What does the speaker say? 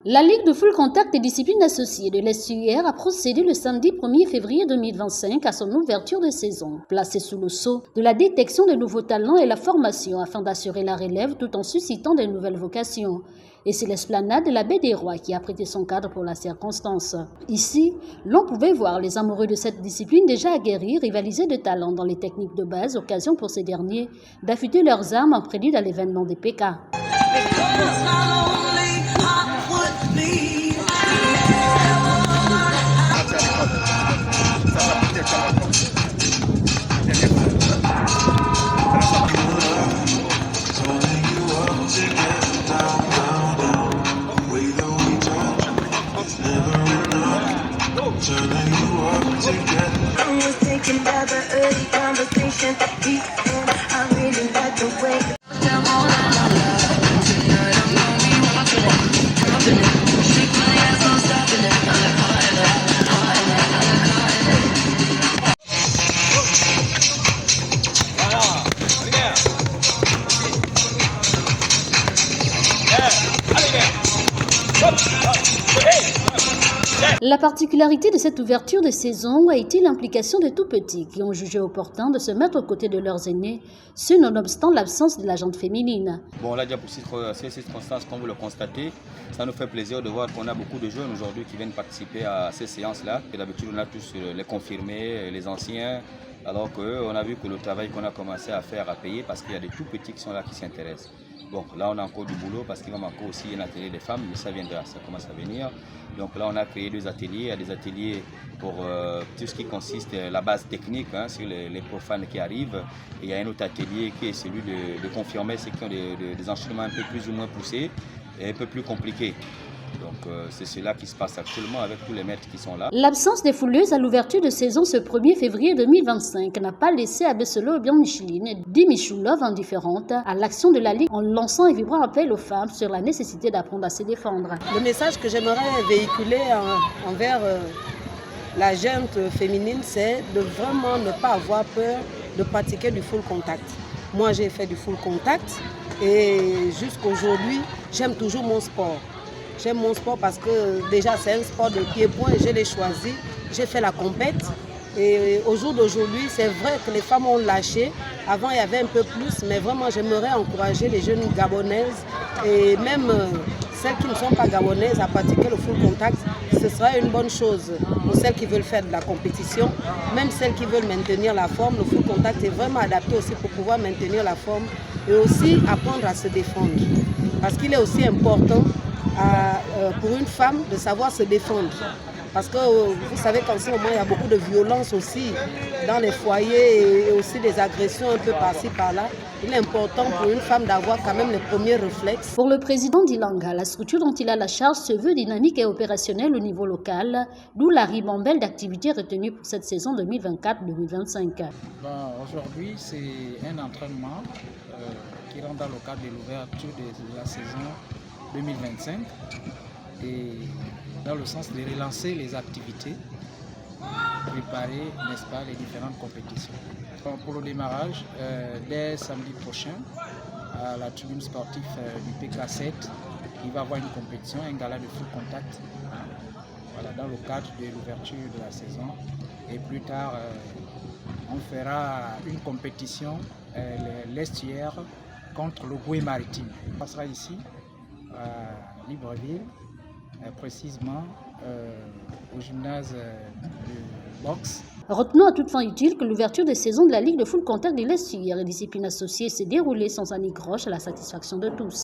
La Ligue de full contact et disciplines associées de l'Estuaire a procédé le samedi 1er février 2025 à son ouverture de saison, placée sous le sceau de la détection de nouveaux talents et la formation afin d'assurer la relève tout en suscitant de nouvelles vocations. Et c'est l'esplanade de la Baie des Rois qui a prêté son cadre pour la circonstance. Ici, l'on pouvait voir les amoureux de cette discipline déjà aguerris rivaliser de talents dans les techniques de base, occasion pour ces derniers d'affûter leurs armes en prélude à l'événement des PK. La particularité de cette ouverture de saison a été l'implication des tout-petits qui ont jugé opportun de se mettre aux côtés de leurs aînés, ce nonobstant l'absence de la gente féminine. Bon, là, pour ces circonstances, comme vous le constatez, ça nous fait plaisir de voir qu'on a beaucoup de jeunes aujourd'hui qui viennent participer à ces séances-là. D'habitude, on a tous les confirmés, les anciens, alors qu'on a vu que le travail qu'on a commencé à faire a payé parce qu'il y a des tout-petits qui sont là qui s'intéressent. Bon, là, on a encore du boulot parce qu'il va manquer aussi un atelier des femmes, mais ça viendra, ça commence à venir. Donc là, on a créé deux ateliers. Il y a des ateliers pour tout ce qui consiste la base technique sur les profanes qui arrivent. Et il y a un autre atelier qui est celui de confirmer ceux qui ont des enchaînements un peu plus ou moins poussés et un peu plus compliqués. Donc c'est cela qui se passe actuellement avec tous les maîtres qui sont là. L'absence des fouleuses à l'ouverture de saison ce 1er février 2025 n'a pas laissé Abesselo bien Micheline, dit Michoulov indifférente à l'action de la Ligue en lançant un vibrant appel aux femmes sur la nécessité d'apprendre à se défendre. Le message que j'aimerais véhiculer envers la gente féminine, c'est de vraiment ne pas avoir peur de pratiquer du full contact. Moi j'ai fait du full contact et jusqu'aujourd'hui j'aime toujours mon sport. J'aime mon sport parce que déjà c'est un sport de pied-point, je l'ai choisi, j'ai fait la compète et au jour d'aujourd'hui c'est vrai que les femmes ont lâché, avant il y avait un peu plus mais vraiment j'aimerais encourager les jeunes gabonaises et même celles qui ne sont pas gabonaises à pratiquer le full contact, ce sera une bonne chose pour celles qui veulent faire de la compétition, même celles qui veulent maintenir la forme, le full contact est vraiment adapté aussi pour pouvoir maintenir la forme et aussi apprendre à se défendre parce qu'il est aussi important pour une femme de savoir se défendre. Parce que vous savez qu'en ce moment, il y a beaucoup de violence aussi dans les foyers et aussi des agressions un peu par-ci, par-là. Il est important pour une femme d'avoir quand même les premiers réflexes. Pour le président d'Ilanga, la structure dont il a la charge se veut dynamique et opérationnelle au niveau local, d'où la ribambelle d'activités retenues pour cette saison 2024-2025. Aujourd'hui, c'est un entraînement qui rentre dans le cadre de l'ouverture de la saison 2025 et dans le sens de relancer les activités, préparer, n'est-ce pas, les différentes compétitions. Pour le démarrage, dès samedi prochain, à la tribune sportive du PK7, il va y avoir une compétition, un gala de full contact, voilà, dans le cadre de l'ouverture de la saison. Et plus tard, on fera une compétition, l'Estuaire contre le Goué maritime. On passera ici à Libreville, précisément au gymnase de boxe. Retenons à toute fin utile que l'ouverture des saisons de la Ligue de full contact de l'Estuaire et discipline associée s'est déroulée sans anicroche à la satisfaction de tous.